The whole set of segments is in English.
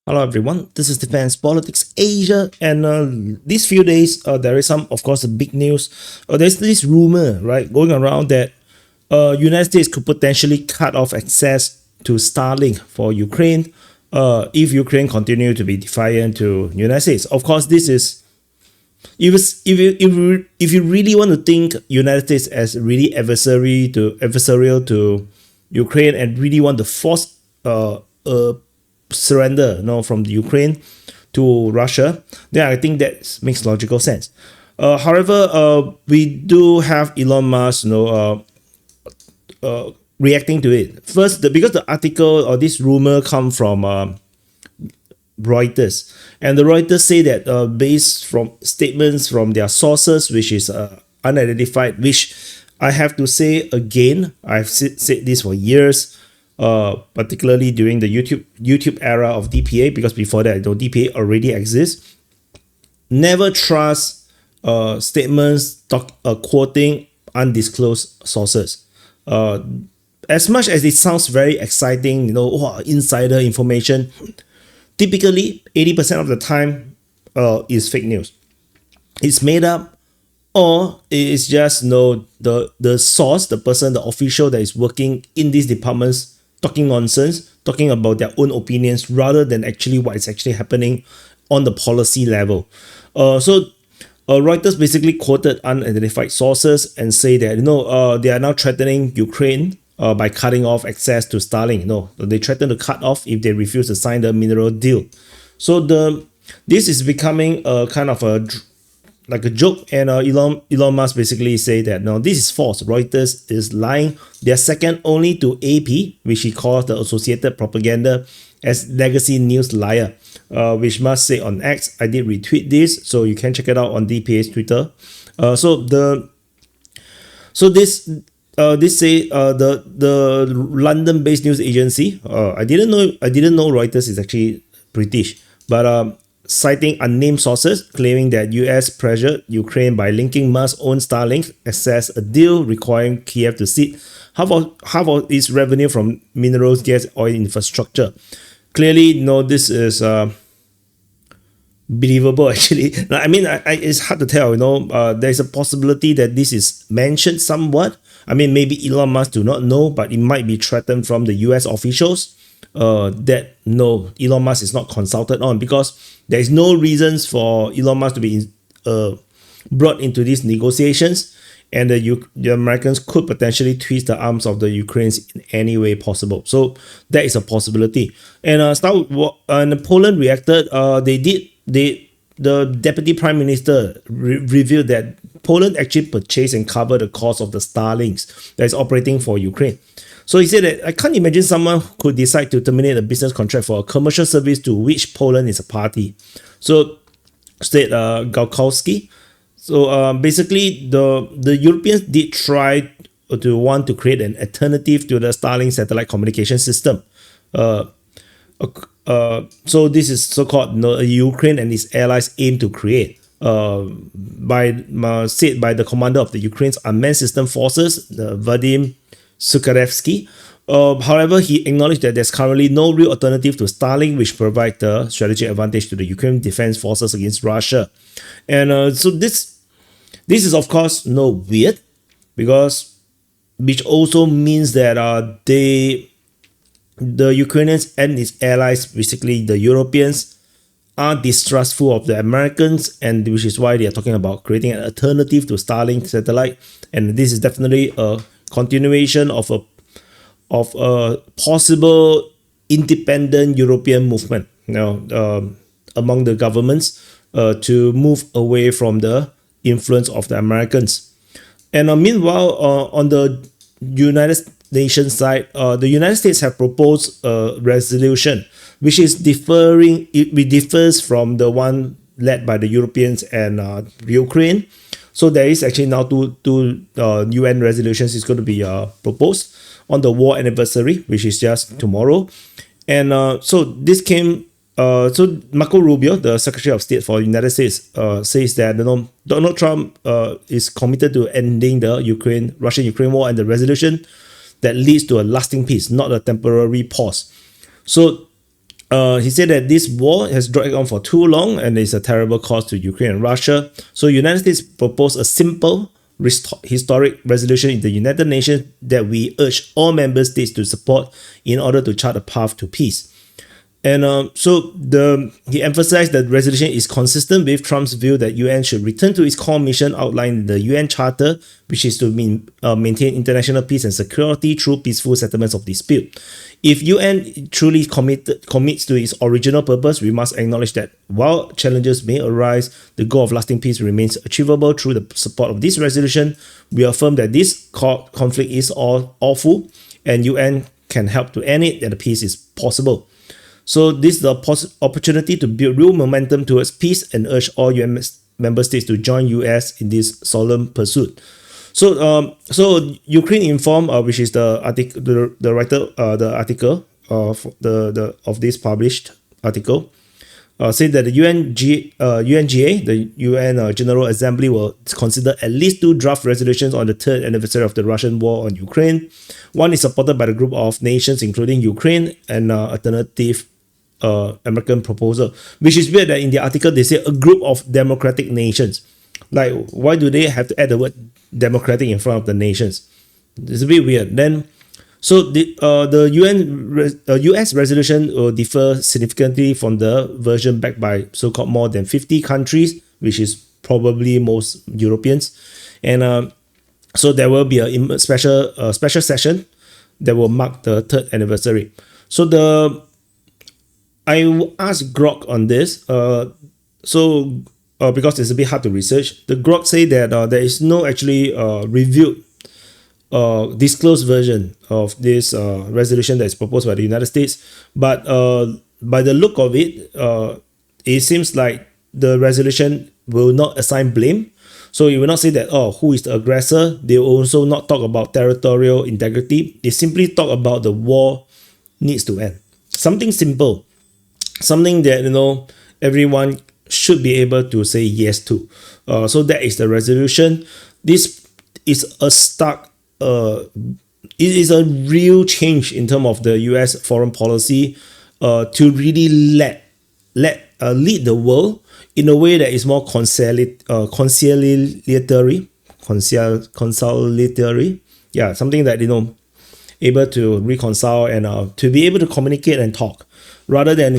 Hello everyone, this is Defense Politics Asia, and these few days there is some, of course, big news. There's this rumor, right, going around that United States could potentially cut off access to Starlink for Ukraine if Ukraine continue to be defiant to United States. Of course, this is if you really want to think United States as really adversarial to Ukraine and really want to force surrender, from the Ukraine to Russia, then I think that makes logical sense. However, we do have Elon Musk, reacting to it. First, because the article or this rumor come from Reuters, and the Reuters say that based from statements from their sources, which is unidentified, which I have to say again, I've said this for years, particularly during the YouTube era of DPA, because before that, DPA already exists. Never trust statements quoting undisclosed sources. As much as it sounds very exciting, insider information, typically 80% of the time is fake news. It's made up, or it's just the source, the person, the official that is working in these departments talking nonsense, talking about their own opinions rather than actually what is actually happening on the policy level. Reuters basically quoted unidentified sources and say that they are now threatening Ukraine by cutting off access to Starlink. They threaten to cut off if they refuse to sign the mineral deal. So this is becoming a kind of a joke, and Elon Musk basically say that no, this is false. Reuters is lying. They're second only to AP, which he calls the Associated Propaganda, as legacy news liar, which Musk say on X. I did retweet this, so you can check it out on DPA's Twitter. This say the London-based news agency. I didn't know Reuters is actually British, but citing unnamed sources claiming that US pressured Ukraine by linking Musk's own Starlink access a deal requiring Kiev to cede half of its revenue from minerals, gas, oil infrastructure. Clearly, this is believable actually. I mean, it's hard to tell. There's a possibility that this is mentioned somewhat. I mean, maybe Elon Musk do not know, but it might be threatened from the US officials that no, Elon Musk is not consulted on, because there is no reasons for Elon Musk to be brought into these negotiations, and the Americans could potentially twist the arms of the Ukrainians in any way possible. So that is a possibility. And Poland reacted. The deputy prime minister revealed that Poland actually purchased and covered the cost of the Starlinks that is operating for Ukraine. So he said that I can't imagine someone could decide to terminate a business contract for a commercial service to which Poland is a party. So said Gałkowski. So basically, the Europeans did try to want to create an alternative to the Starlink satellite communication system. So this is so-called Ukraine and its allies aim to create. Said by the commander of the Ukraine's unmanned system forces, Vadim Sukharevsky. However, he acknowledged that there's currently no real alternative to Starlink, which provides the strategic advantage to the Ukrainian defense forces against Russia. And so this is of course weird, because which also means that the Ukrainians and its allies, basically the Europeans, are distrustful of the Americans, and which is why they are talking about creating an alternative to Starlink satellite. And this is definitely a continuation of a possible independent European movement, among the governments to move away from the influence of the Americans. And meanwhile, on the United Nations side, the United States have proposed a resolution which is differs from the one led by the Europeans and Ukraine. So there is actually now two UN resolutions is going to be proposed on the war anniversary, which is just tomorrow. And so this came. So Marco Rubio, the Secretary of State for the United States, says that Donald Trump is committed to ending the Russian-Ukraine war and the resolution that leads to a lasting peace, not a temporary pause. So He said that this war has dragged on for too long and is a terrible cost to Ukraine and Russia. So United States proposed a simple historic resolution in the United Nations that we urge all member states to support in order to chart a path to peace. And he emphasized that resolution is consistent with Trump's view that UN should return to its core mission outlined in the UN Charter, which is to maintain international peace and security through peaceful settlements of dispute. If UN truly commits to its original purpose, we must acknowledge that while challenges may arise, the goal of lasting peace remains achievable through the support of this resolution. We affirm that this conflict is awful, and UN can help to end it, and the peace is possible. So this is the opportunity to build real momentum towards peace and urge all UN member states to join US in this solemn pursuit. So Ukraine Inform, which is the article, the writer, the article of this published article, said that the UNGA, the UN General Assembly, will consider at least 2 draft resolutions on the 3rd anniversary of the Russian war on Ukraine. One is supported by the group of nations, including Ukraine, and alternative American proposal, which is weird that in the article they say a group of democratic nations. Like, why do they have to add the word democratic in front of the nations? It's a bit weird. Then, so the US resolution will differ significantly from the version backed by so-called more than 50 countries, which is probably most Europeans. And so there will be a special session that will mark the 3rd anniversary. So I asked Grok on this. Because it's a bit hard to research, the Grok say that there is no actually reviewed disclosed version of this resolution that is proposed by the United States. But by the look of it, it seems like the resolution will not assign blame. So it will not say that, who is the aggressor. They will also not talk about territorial integrity. They simply talk about the war needs to end. Something simple. Something that, everyone should be able to say yes to. So that is the resolution. This is a stark, it is a real change in terms of the US foreign policy to really lead the world in a way that is more conciliatory. Yeah, something that, able to reconcile and to be able to communicate and talk, rather than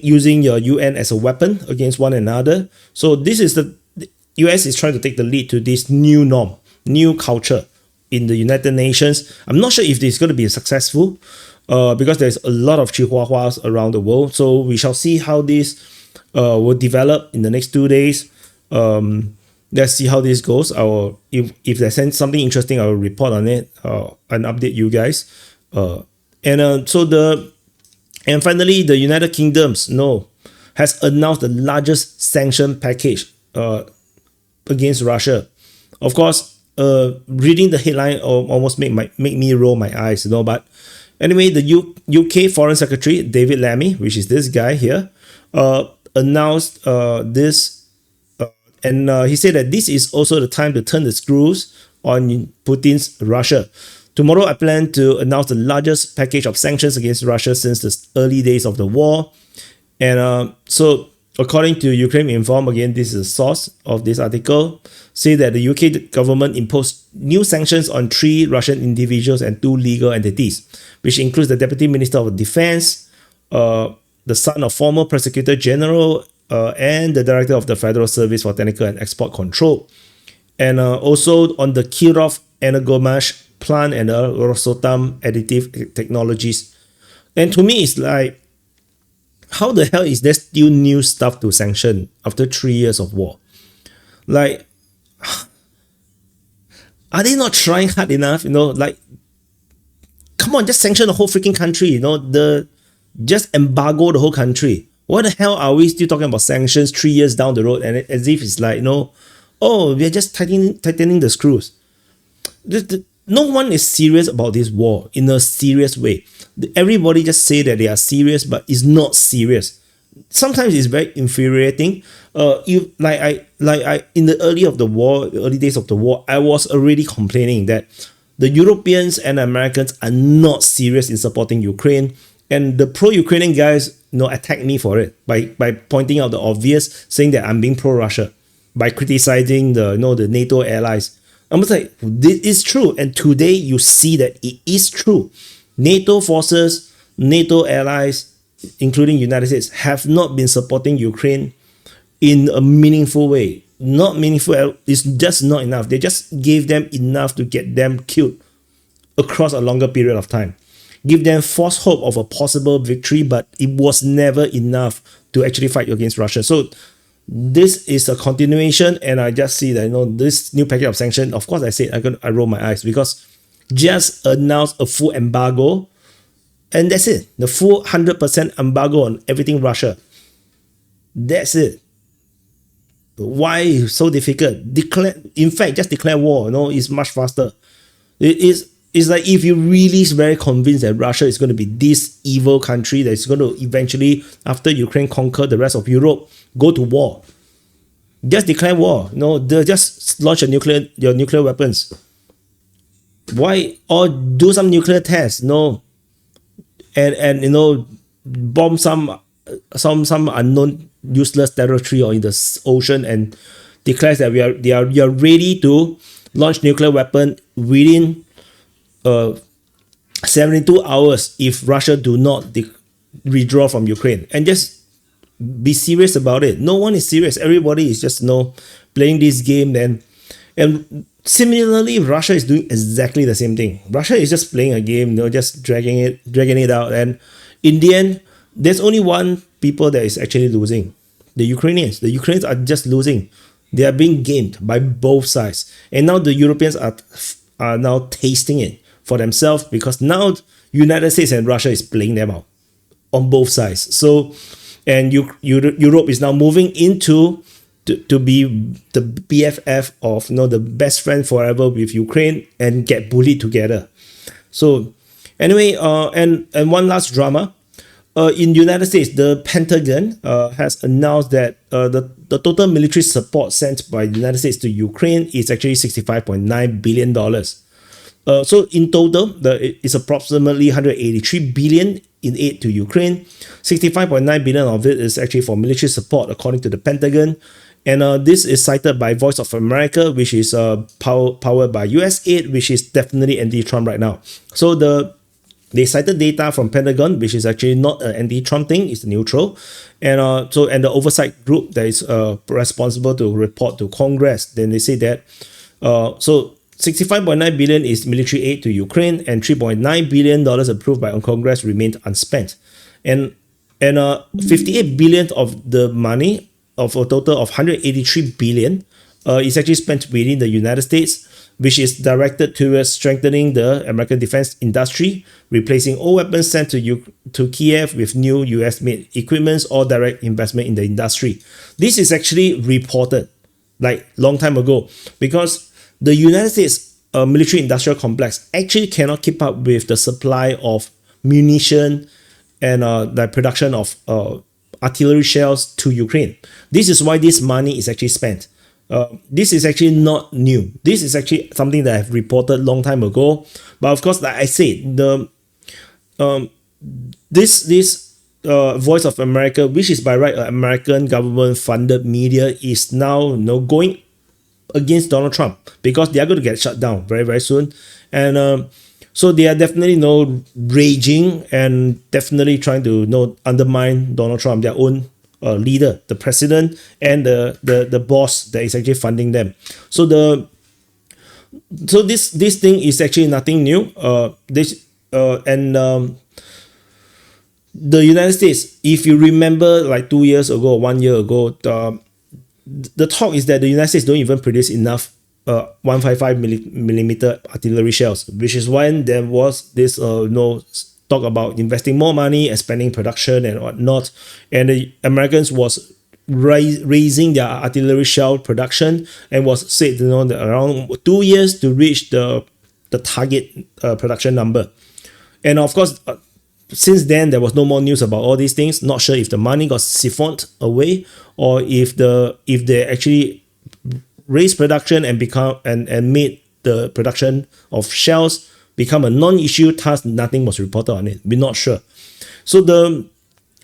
using your UN as a weapon against one another. So this is the US is trying to take the lead to this new norm, new culture in the United Nations. I'm not sure if this is going to be successful because there's a lot of chihuahuas around the world. So we shall see how this will develop in the next 2 days. Let's see how this goes. If there's something interesting, I will report on it and update you guys. And finally, the United Kingdom has announced the largest sanction package against Russia. Of course, reading the headline almost make me roll my eyes, But anyway, the UK Foreign Secretary David Lammy, which is this guy here, announced this. And he said that this is also the time to turn the screws on Putin's Russia. Tomorrow, I plan to announce the largest package of sanctions against Russia since the early days of the war. And so, according to Ukraine Inform, again, this is the source of this article, say that the UK government imposed new sanctions on 3 Russian individuals and 2 legal entities, which includes the Deputy Minister of Defense, the son of former Prosecutor General, and the Director of the Federal Service for Technical and Export Control. And also on the Kirov Energomash plant and the Rosatom Additive Technologies. And to me, it's like, how the hell is there still new stuff to sanction after 3 years of war? Like, are they not trying hard enough? Come on, just sanction the whole freaking country. Just embargo the whole country. What the hell are we still talking about sanctions 3 years down the road? And as if it's like, we're just tightening the screws. No one is serious about this war in a serious way. Everybody just say that they are serious, but it's not serious. Sometimes it's very infuriating. In the early days of the war, I was already complaining that the Europeans and Americans are not serious in supporting Ukraine. And the pro-Ukrainian guys, attack me for it by pointing out the obvious, saying that I'm being pro-Russia, by criticizing the NATO allies. I'm just like, this is true. And today you see that it is true. NATO forces, NATO allies, including United States, have not been supporting Ukraine in a meaningful way. Not meaningful, it's just not enough. They just gave them enough to get them killed across a longer period of time. Give them false hope of a possible victory, but it was never enough to actually fight against Russia. So this is a continuation, and I just see that this new package of sanctions. Of course, I roll my eyes, because just announced a full embargo, and that's it. The full 100% embargo on everything Russia. That's it. Why so difficult? Just declare war. It's much faster. It's like, if you're really very convinced that Russia is going to be this evil country that's going to eventually, after Ukraine conquer the rest of Europe, go to war, just declare war. Just launch your nuclear weapons. Why? Or do some nuclear tests. And bomb some unknown useless territory or in the ocean, and declares that you're ready to launch nuclear weapon within 72 hours if Russia do not withdraw from Ukraine, and just be serious about it. No one is serious. Everybody is just playing this game. And similarly, Russia is doing exactly the same thing. Russia is just playing a game, just dragging it out. And in the end, there's only one people that is actually losing: the Ukrainians. The Ukrainians are just losing. They are being gamed by both sides, and now the Europeans are now tasting it for themselves, because now United States and Russia is playing them out on both sides. So, and Europe is now moving into to be the BFF of the best friend forever with Ukraine, and get bullied together. So anyway, and one last drama. In the United States, the Pentagon has announced that the total military support sent by the United States to Ukraine is actually $65.9 billion. So in total, it's approximately $183 billion in aid to Ukraine. $65.9 billion of it is actually for military support, according to the Pentagon. And this is cited by Voice of America, which is powered by US aid, which is definitely anti-Trump right now. So they cited data from Pentagon, which is actually not an anti-Trump thing, it's neutral. And the oversight group that is responsible to report to Congress, then they say that so $65.9 billion is military aid to Ukraine, and $3.9 billion approved by Congress remained unspent. And $58 billion of the money, of a total of $183 billion, is actually spent within the United States, which is directed towards strengthening the American defense industry, replacing all weapons sent to Kiev with new US-made equipment or direct investment in the industry. This is actually reported like long time ago, because the United States military industrial complex actually cannot keep up with the supply of munition and the production of artillery shells to Ukraine. This is why this money is actually spent. This is actually not new. This is actually something that I've reported long time ago. But of course, like I said, this Voice of America, which is by right an American government funded media, is now going against Donald Trump, because they are going to get shut down very, very soon. And so they are definitely raging and definitely trying to undermine Donald Trump, their own leader, the president, and the boss that is actually funding them. So this thing is actually nothing new. The United States, if you remember, like 2 years ago, 1 year ago, the talk is that the United States don't even produce enough 155 millimeter artillery shells, which is when there was this talk about investing more money, expanding production and whatnot, and the Americans was raising their artillery shell production, and was said that around 2 years to reach the target production number. And of course, since then there was no more news about all these things. Not sure if the money got siphoned away, or if they actually raised production and made the production of shells become a non-issue. Thus, nothing was reported on it. We're not sure. So the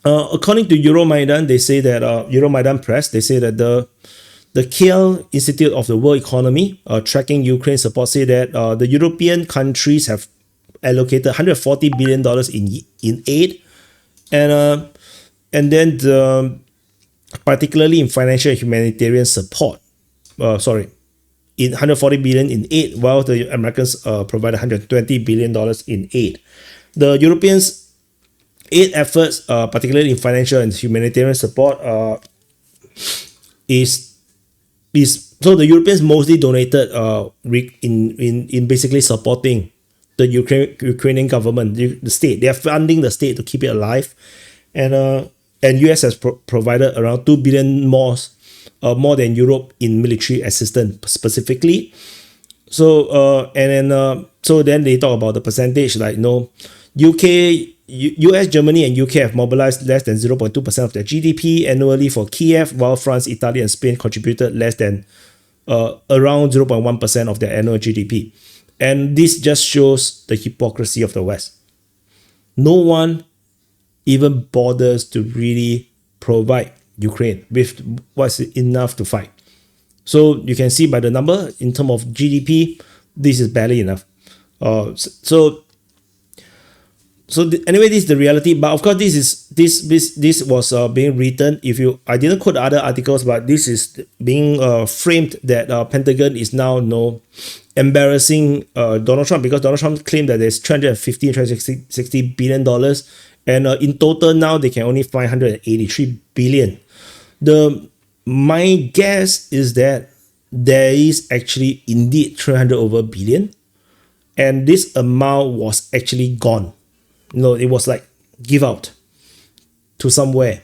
according to Euromaidan, they say that Euromaidan Press, they say that the Kiel Institute of the World Economy, tracking Ukraine support, say that the European countries have allocated $140 billion in aid, and then particularly in financial and humanitarian support. In $140 billion in aid, while the Americans provided $120 billion in aid. The Europeans' aid efforts, particularly in financial and humanitarian support, is so the Europeans mostly donated in basically supporting the Ukrainian government, the state. They are funding the state to keep it alive, and US has provided around $2 billion more than Europe in military assistance specifically. So so then they talk about the percentage, like UK, US, Germany, and UK have mobilized less than 0.2% of their GDP annually for Kiev, while France, Italy, and Spain contributed less than around 0.1% of their annual GDP. And this just shows the hypocrisy of the West. No one even bothers to really provide Ukraine with what's enough to fight. So you can see by the number, in terms of GDP, this is barely enough. Anyway, this is the reality. But of course, this was being written. I didn't quote other articles, but this is being framed that Pentagon is now embarrassing Donald Trump, because Donald Trump claimed that there's $360 billion, and in total now they can only find $183 billion. My guess is that there is actually indeed 300 over billion, and this amount was actually gone. It was like give out to somewhere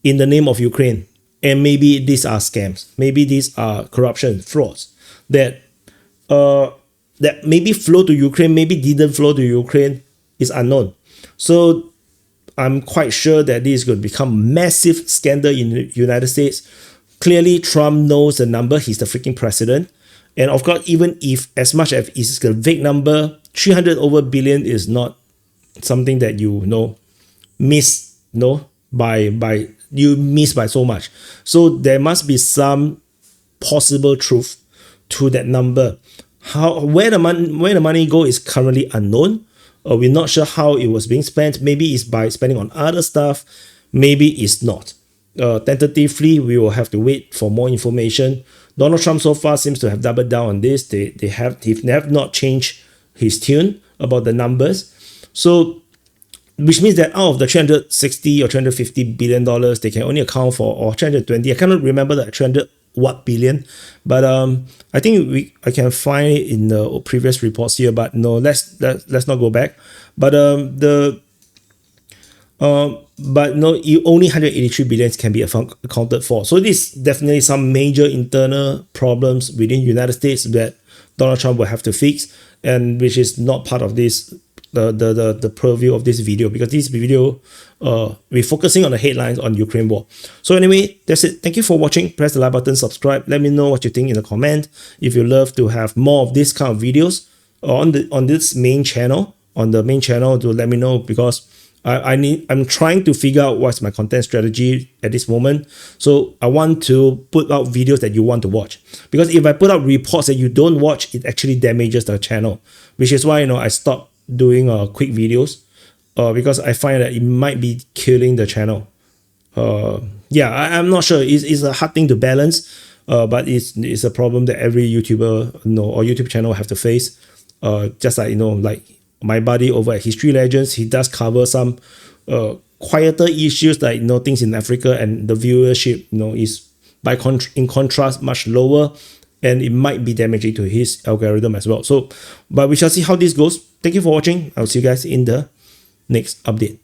in the name of Ukraine, and maybe these are scams, maybe these are corruption, frauds that maybe flow to Ukraine, maybe didn't flow to Ukraine, is unknown. So I'm quite sure that this is going to become a massive scandal in the United States. Clearly, Trump knows the number. He's the freaking president. And of course, even if as much as it's a vague number, 300 over billion is not something that miss by so much. So there must be some possible truth to that number. Where the money go is currently unknown. We're not sure how it was being spent. Maybe it's by spending on other stuff. Maybe it's not. Tentatively, we will have to wait for more information. Donald Trump so far seems to have doubled down on this. They have not changed his tune about the numbers. So, which means that out of the $360 or $350 billion, they can only account for, or 320. I cannot remember the 300 what billion, but I think I can find it in the previous reports here. But no, let's not go back. But only 183 billion can be accounted for. So this is definitely some major internal problems within the United States that Donald Trump will have to fix, and which is not part of this the purview of this video, because this video we're focusing on the headlines on Ukraine war. So anyway, that's it. Thank you for watching. Press the like button, subscribe. Let me know what you think in the comment. If you love to have more of this kind of videos on this main channel, to let me know, because I'm trying to figure out what's my content strategy at this moment. So I want to put out videos that you want to watch, because if I put out reports that you don't watch, it actually damages the channel, which is why I stopped doing quick videos, because I find that it might be killing the channel. I'm not sure. It's a hard thing to balance, but it's a problem that every YouTuber or YouTube channel have to face. Just like like my buddy over at History Legends, he does cover some quieter issues, like things in Africa, and the viewership is in contrast much lower, and it might be damaging to his algorithm as well. So, but we shall see how this goes. Thank you for watching. I'll see you guys in the next update.